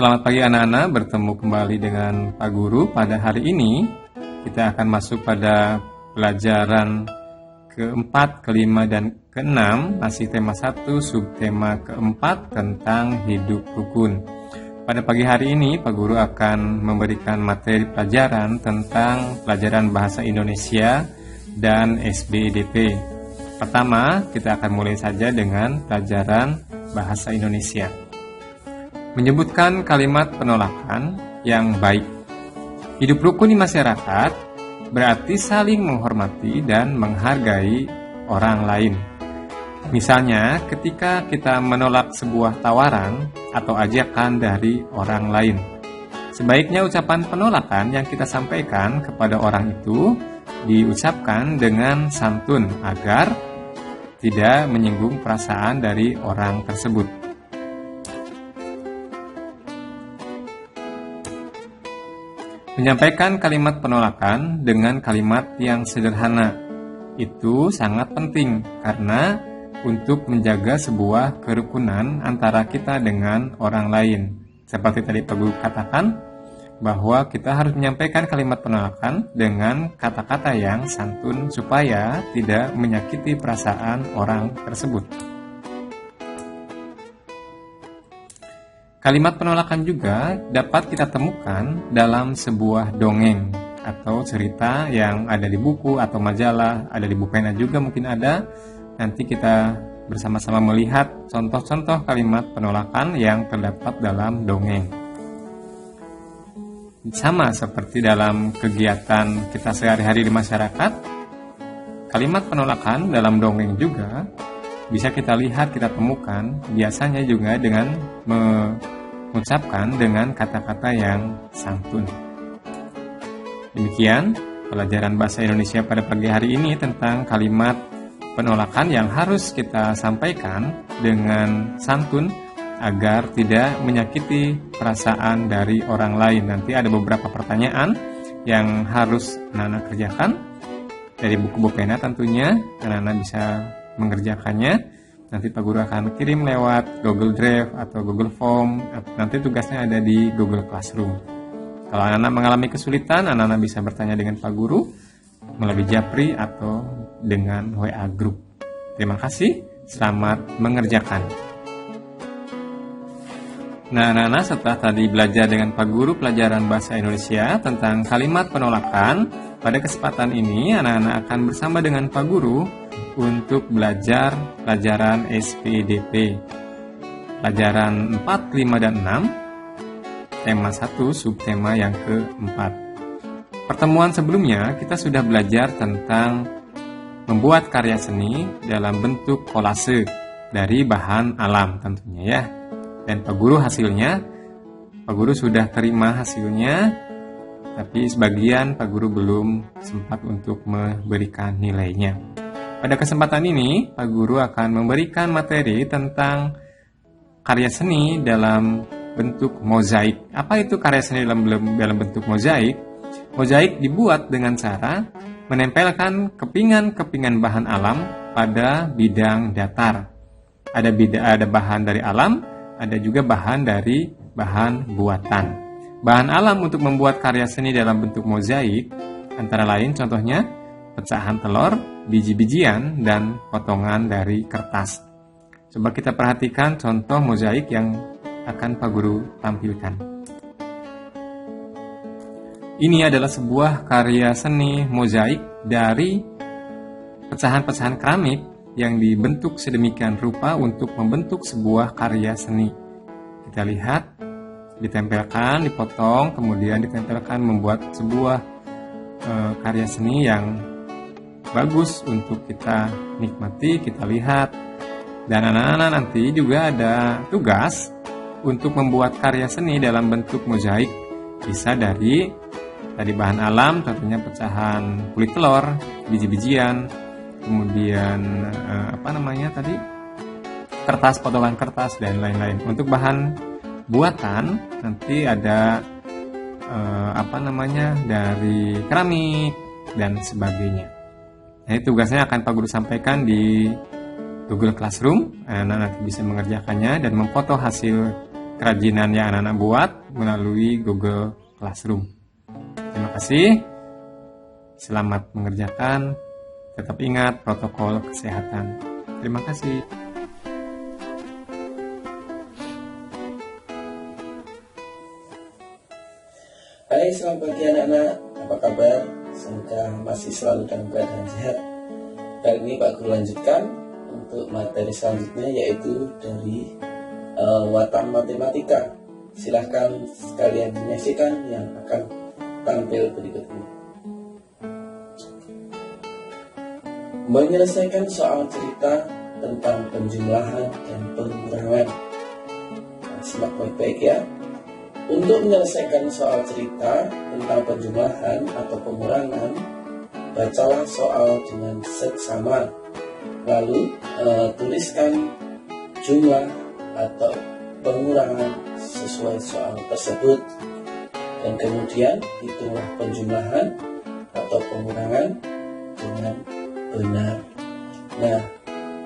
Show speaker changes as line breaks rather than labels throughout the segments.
Selamat pagi anak-anak, bertemu kembali dengan Pak Guru. Pada hari ini kita akan masuk pada pelajaran keempat, kelima, dan keenam. Masih tema 1, subtema keempat tentang hidup rukun. Pada pagi hari ini Pak Guru akan memberikan materi pelajaran tentang pelajaran bahasa Indonesia dan SBDP. Pertama, kita akan mulai saja dengan pelajaran bahasa Indonesia. Menyebutkan kalimat penolakan yang baik. Hidup rukun di masyarakat berarti saling menghormati dan menghargai orang lain. Misalnya, ketika kita menolak sebuah tawaran atau ajakan dari orang lain, sebaiknya ucapan penolakan yang kita sampaikan kepada orang itu diucapkan dengan santun agar tidak menyinggung perasaan dari orang tersebut. Menyampaikan kalimat penolakan dengan kalimat yang sederhana itu sangat penting karena untuk menjaga sebuah kerukunan antara kita dengan orang lain. Seperti tadi Pak Guru katakan bahwa kita harus menyampaikan kalimat penolakan dengan kata-kata yang santun supaya tidak menyakiti perasaan orang tersebut. Kalimat penolakan juga dapat kita temukan dalam sebuah dongeng atau cerita yang ada di buku atau majalah, ada di buku pena juga mungkin ada. Nanti kita bersama-sama melihat contoh-contoh kalimat penolakan yang terdapat dalam dongeng. Sama seperti dalam kegiatan kita sehari-hari di masyarakat, kalimat penolakan dalam dongeng juga bisa kita lihat, kita temukan biasanya juga dengan mengucapkan dengan kata-kata yang santun. Demikian pelajaran bahasa Indonesia pada pagi hari ini tentang kalimat penolakan yang harus kita sampaikan dengan santun agar tidak menyakiti perasaan dari orang lain. Nanti ada beberapa pertanyaan yang harus anak-anak kerjakan dari buku pena tentunya. Anak-anak bisa mengerjakannya. Nanti Pak Guru akan kirim lewat Google Drive atau Google Form. Nanti tugasnya ada di Google Classroom. Kalau anak-anak mengalami kesulitan, anak-anak bisa bertanya dengan Pak Guru melalui Japri atau dengan WA Group. Terima kasih, selamat mengerjakan. Nah, anak-anak setelah tadi belajar dengan Pak Guru pelajaran bahasa Indonesia tentang kalimat penolakan, pada kesempatan ini anak-anak akan bersama dengan Pak Guru untuk belajar pelajaran SPDP. Pelajaran 4, 5, dan 6, tema 1, subtema yang keempat. Pertemuan sebelumnya kita sudah belajar tentang membuat karya seni dalam bentuk kolase dari bahan alam tentunya ya. Dan Pak Guru Pak Guru sudah terima hasilnya, tapi sebagian Pak Guru belum sempat untuk memberikan nilainya. Pada kesempatan ini, Pak Guru akan memberikan materi tentang karya seni dalam bentuk mozaik. Apa itu karya seni dalam bentuk mozaik? Mozaik dibuat dengan cara menempelkan kepingan-kepingan bahan alam pada bidang datar. Ada bahan dari alam, ada juga bahan dari bahan buatan. Bahan alam untuk membuat karya seni dalam bentuk mozaik antara lain contohnya pecahan telur, biji-bijian, dan potongan dari kertas. Coba kita perhatikan contoh mozaik yang akan Pak Guru tampilkan. Ini adalah sebuah karya seni mozaik dari pecahan-pecahan keramik yang dibentuk sedemikian rupa untuk membentuk sebuah karya seni. Kita lihat, ditempelkan, dipotong, kemudian ditempelkan membuat sebuah karya seni yang bagus untuk kita nikmati, kita lihat. Dan anak-anak nanti juga ada tugas untuk membuat karya seni dalam bentuk mozaik. Bisa dari tadi bahan alam, tentunya pecahan kulit telur, biji-bijian, kemudian kertas, potongan kertas, dan lain-lain. Untuk bahan buatan nanti ada dari keramik dan sebagainya. Nah, tugasnya akan Pak Guru sampaikan di Google Classroom. Anak nanti bisa mengerjakannya dan memfoto hasil kerajinan yang anak-anak buat melalui Google Classroom. Terima kasih. Selamat mengerjakan. Tetap ingat protokol kesehatan. Terima kasih.
Hai, selamat pagi anak-anak. Apa kabar? Semoga masih selalu dalam keadaan sehat. Kali ini Pak Guru lanjutkan untuk materi selanjutnya, yaitu dari Watan Matematika. Silahkan sekalian menyaksikan yang akan tampil berikut ini. Menyelesaikan soal cerita tentang penjumlahan dan pengurangan. Nah, simak baik-baik ya. Untuk menyelesaikan soal cerita tentang penjumlahan atau pengurangan, bacalah soal dengan seksama. Lalu tuliskan jumlah atau pengurangan sesuai soal tersebut. Dan kemudian hitunglah penjumlahan atau pengurangan dengan benar. Nah,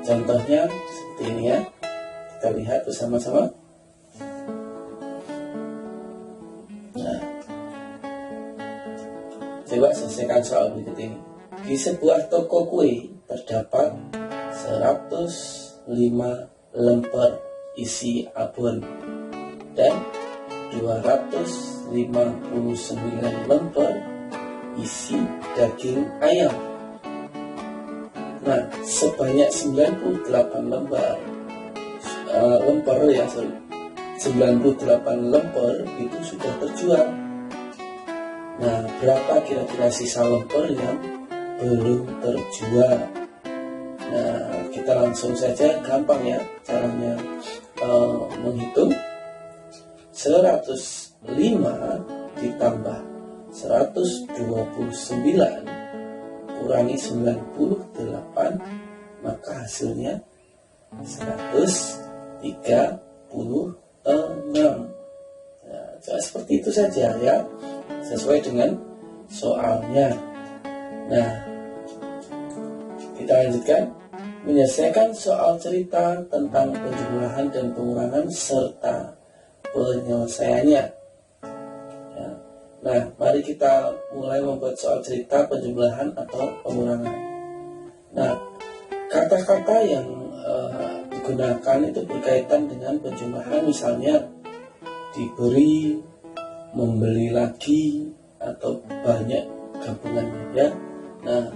contohnya seperti ini ya. Kita lihat bersama-sama. Nah, coba selesaikan soal berikut ini. Di sebuah toko kue terdapat 105 lemper isi abon dan 259 lemper isi daging ayam. Nah, sebanyak 98 lemper 98 lemper itu sudah terjual. Nah, berapa kira-kira sisa lemper yang belum terjual? Nah, kita langsung saja, gampang ya caranya menghitung. 105 ditambah 129 kurangi 98, maka hasilnya 136. Nah, seperti itu saja ya, sesuai dengan soalnya. Nah, kita lanjutkan. Menyelesaikan soal cerita tentang penjumlahan dan pengurangan serta penyelesaiannya. Ya. Nah, mari kita mulai membuat soal cerita penjumlahan atau pengurangan. Nah, kata-kata yang digunakan itu berkaitan dengan penjumlahan, misalnya diberi, membeli lagi, atau banyak gabungannya ya. Nah,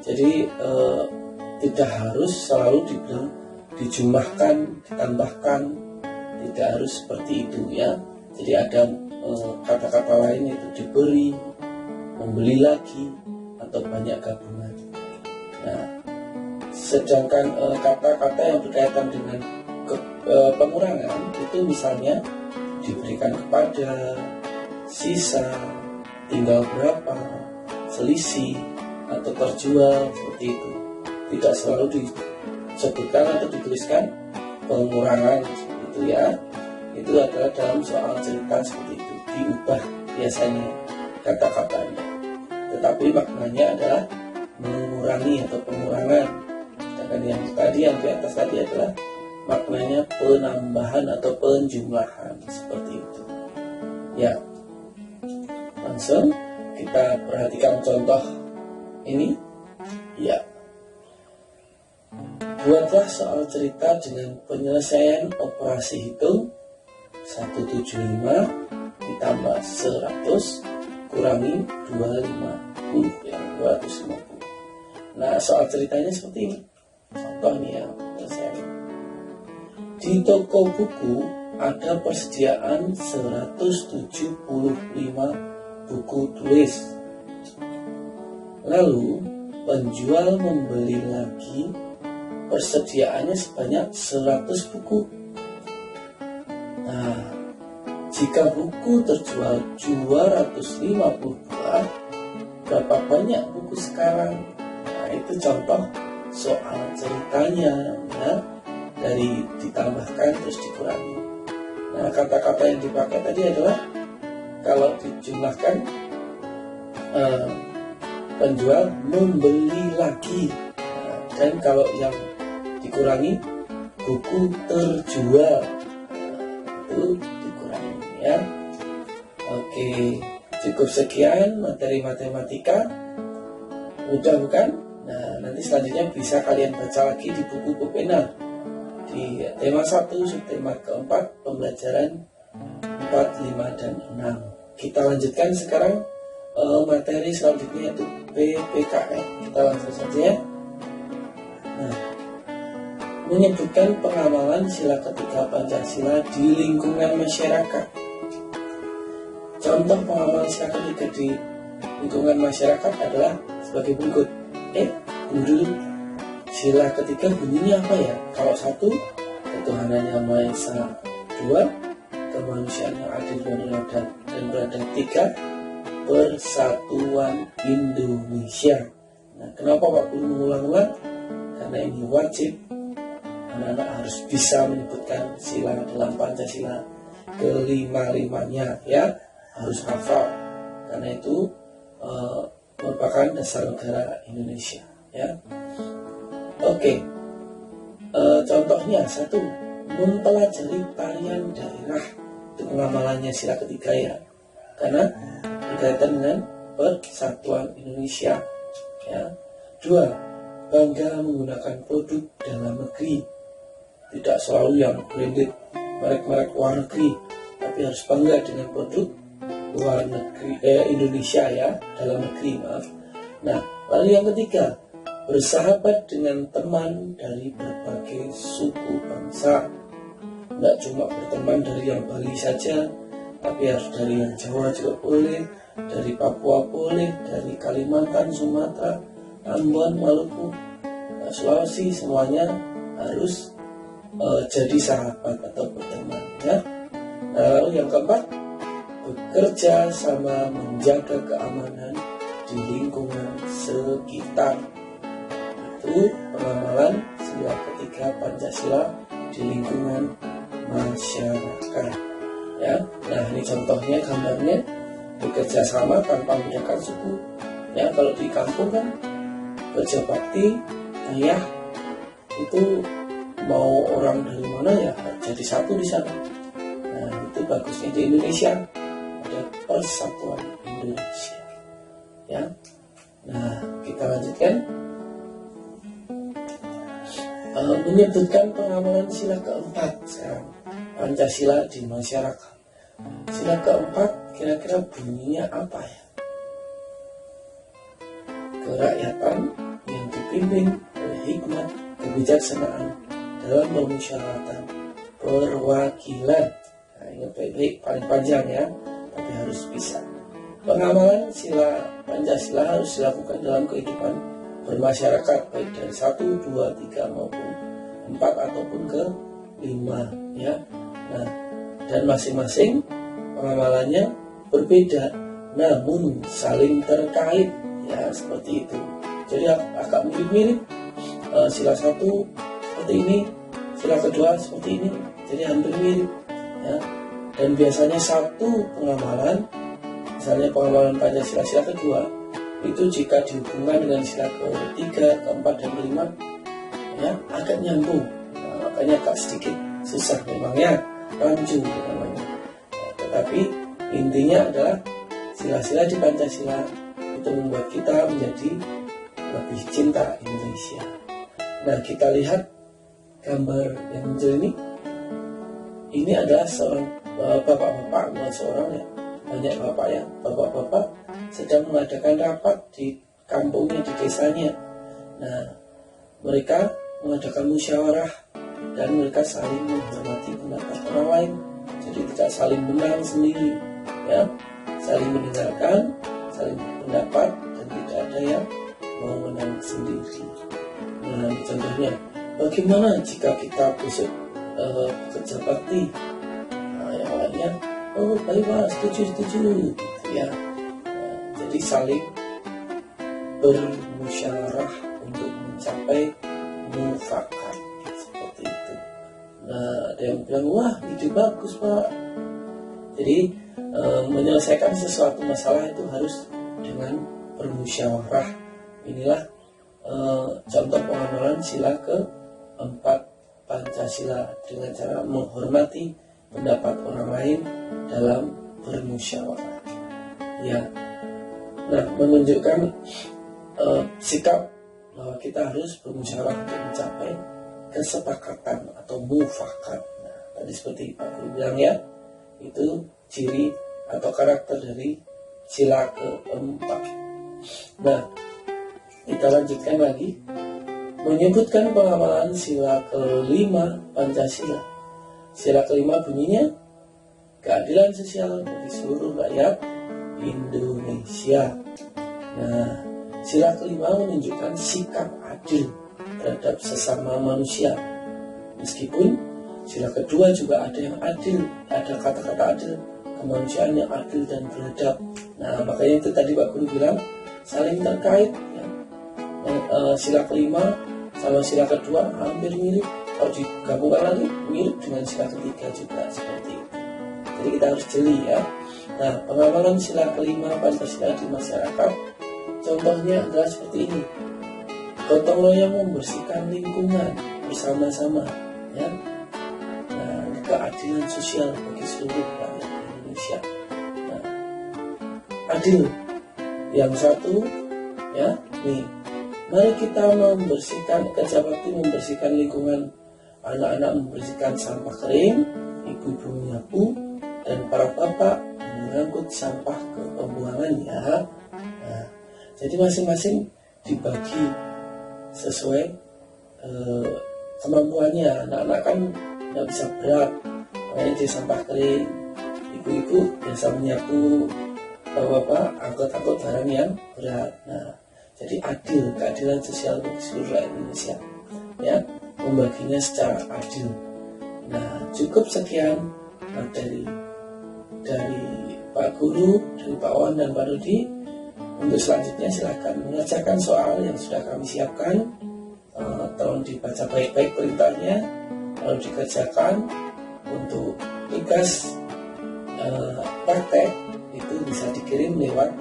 jadi tidak harus selalu dibilang dijumlahkan, ditambahkan, tidak harus seperti itu ya. Jadi ada kata-kata lain, itu diberi, membeli lagi, atau banyak gabungan. Nah, sedangkan kata-kata yang berkaitan dengan pengurangan itu misalnya diberikan kepada, sisa, tinggal berapa, selisih, atau terjual, seperti itu. Tidak selalu disebutkan atau dituliskan pengurangan itu ya. Itu adalah dalam soal cerita seperti itu, diubah biasanya kata-katanya, tetapi maknanya adalah mengurangi atau pengurangan. Sedangkan yang di atas tadi adalah maknanya penambahan atau penjumlahan, seperti itu ya. Langsung kita perhatikan contoh ini ya. Buatlah soal cerita dengan penyelesaian operasi hitung 175 ditambah 100 kurangi 250 ya, 250. Nah, soal ceritanya seperti ini. Contoh nih ya, penyelesaiannya. Di toko buku ada persediaan 175 buku tulis. Lalu penjual membeli lagi, persediaannya sebanyak 100 buku. Nah, jika buku terjual 250 buah, berapa banyak buku sekarang? Nah, itu contoh soal ceritanya ya, dari ditambahkan terus dikurangi. Nah, kata-kata yang dipakai tadi adalah kalau dijumlahkan penjual membeli lagi. Nah, dan kalau yang dikurangi buku terjual. Itu itu dikurangi ya. Oke, cukup sekian materi matematika. Mudah bukan? Nah, nanti selanjutnya bisa kalian baca lagi di buku Pupena di tema 1, subtema keempat, pembelajaran 4, 5, dan 6. Kita lanjutkan sekarang materi selanjutnya yaitu PPKN. Kita langsung saja ya. Nah, menyebutkan pengamalan sila ketiga Pancasila di lingkungan masyarakat. Contoh pengamalan sila ketiga di lingkungan masyarakat adalah sebagai berikut. Dulu sila ketiga bunyinya apa ya? Kalau 1, ketuhanan yang Maha Esa. 2, kemanusiaan yang adil dan beradab. 3, persatuan Indonesia. Nah, kenapa Pak Guru mengulang-ulang? Karena ini wajib, anak-anak harus bisa menyebutkan sila dalam Pancasila kelima-limanya ya, harus hafal. Karena itu merupakan dasar negara Indonesia ya. Oke, contohnya 1, mempelajari tarian daerah untuk pengamalannya sila ketiga ya, karena berkaitan dengan persatuan Indonesia ya. 2, bangga menggunakan produk dalam negeri, tidak selalu yang branded merek-merek luar negeri, tapi harus bangga dengan produk luar negeri, Indonesia ya, dalam negeri maaf. Nah, lalu yang ketiga, bersahabat dengan teman dari berbagai suku bangsa. Tidak cuma berteman dari yang Bali saja, tapi harus dari yang Jawa juga boleh, dari Papua boleh, dari Kalimantan, Sumatera, Ambon, Maluku, Sulawesi, semuanya harus jadi sahabat atau berteman ya. Lalu yang keempat, bekerja sama menjaga keamanan di lingkungan sekitar. Itu pengamalan sila ketiga Pancasila di lingkungan masyarakat ya. Nah, ini contohnya gambarnya, bekerja sama tanpa membedakan suku ya. Kalau di kampung kan kerja bakti ayah itu mau orang dari mana ya jadi satu di sana. Nah, itu bagusnya di Indonesia ada persatuan Indonesia ya. Nah, kita lanjutkan. Menyebutkan pengamalan sila keempat sekarang, Pancasila di masyarakat. Sila keempat kira-kira bunyinya apa ya? Kerakyatan yang dipimpin oleh hikmat kebijaksanaan dalam permusyawaratan perwakilan. Nah, ingat baik-baik, paling panjang ya, tapi harus bisa. Pengamalan sila Pancasila harus dilakukan dalam kehidupan bermasyarakat, baik dari 1, 2, 3 maupun 4 ataupun ke 5 ya. Nah, dan masing-masing pengamalannya berbeda namun saling terkait ya, seperti itu. Jadi agak mirip-mirip, sila 1 seperti ini, sila kedua seperti ini, jadi hampir mirip ya. Dan biasanya satu pengamalan, misalnya pengamalan Pancasila sila kedua, itu jika dihubungkan dengan sila ketiga, keempat, dan kelima ya agak nyambung. Nah, makanya agak sedikit susah memang ya, rancu namanya. Nah, tetapi intinya adalah sila-sila di Pancasila itu membuat kita menjadi lebih cinta Indonesia. Nah, kita lihat gambar yang muncul ini. Ini adalah seorang bapak-bapak, bukan seorang ya, banyak bapak ya, bapak-bapak sedang mengadakan rapat di kampungnya, di desanya. Nah, mereka mengadakan musyawarah dan mereka saling menghormati pendapat orang lain. Jadi tidak saling menang sendiri, ya, saling mendengarkan, saling berpendapat, dan tidak ada yang mau menang sendiri. Nah, contohnya, bagaimana jika kita besok bekerja bakti? Nah, yang lainnya, oh baik Pak, setuju, gitu ya. Jadi saling bermusyawarah untuk mencapai mufakat seperti itu. Nah, ada yang bilang, wah ide bagus Pak. Jadi menyelesaikan sesuatu masalah itu harus dengan bermusyawarah. Inilah contoh pengamalan sila keempat Pancasila dengan cara menghormati pendapat orang lain dalam bermusyawarah. Ya, nah menunjukkan sikap bahwa kita harus bermusyawarah untuk mencapai kesepakatan atau mufakat. Nah, tadi seperti Pak Guru bilang ya, itu ciri atau karakter dari sila keempat. Nah, kita lanjutkan lagi, menyebutkan pengamalan sila kelima Pancasila. Sila kelima bunyinya, keadilan sosial bagi seluruh rakyat Indonesia. Nah, sila kelima menunjukkan sikap adil terhadap sesama manusia. Meskipun sila kedua juga ada yang adil, ada kata-kata adil, kemanusiaan yang adil dan beradab. Nah, makanya itu tadi Pak Guru bilang saling terkait ya. Sila kelima sama sila kedua hampir mirip, kalau digabungkan lagi mirip dengan sila ketiga juga seperti itu. Jadi kita harus jeli ya. Nah, pengamalan sila kelima Pancasila di masyarakat contohnya adalah seperti ini. Gotong royong membersihkan lingkungan bersama-sama ya. Nah, keadilan sosial bagi seluruh rakyat Indonesia. Nah, adil yang satu ya, nih, mari kita membersihkan, kerja bakti membersihkan lingkungan, anak-anak membersihkan sampah kering, ibu-ibu menyapu, dan para bapak mengangkut sampah ke pembuangan ya. Nah, jadi masing-masing dibagi sesuai kemampuannya. Anak-anak kan nggak bisa berat, makanya di sampah kering, ibu-ibu biasa menyapu, bapak-bapak angkut-angkut barang yang berat. Nah, jadi adil, keadilan sosial bagi seluruh rakyat Indonesia ya, membaginya secara adil. Nah, cukup sekian materi dari Pak Guru, dari Pak Wan dan Pak Rudi. Untuk selanjutnya silakan mengerjakan soal yang sudah kami siapkan. Tolong dibaca baik-baik perintahnya, lalu dikerjakan. Untuk tugas praktek itu bisa dikirim lewat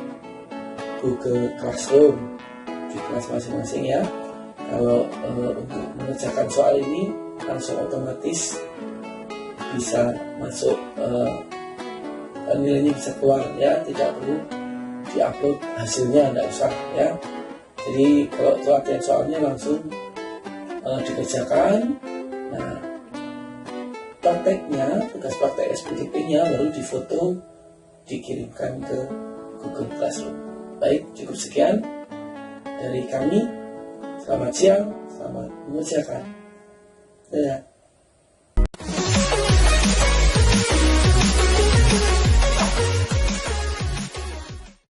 Google Classroom di kelas masing-masing ya. Kalau untuk mengerjakan soal ini langsung otomatis bisa masuk, nilainya bisa keluar ya, tidak perlu diupload hasilnya, tidak usah ya. Jadi kalau latihan soalnya langsung dikerjakan. Nah, prakteknya, tugas praktek SPDP-nya baru difoto, dikirimkan ke Google Classroom. Baik, cukup sekian dari kami. Selamat siang, selamat mengerjakan. Dadah.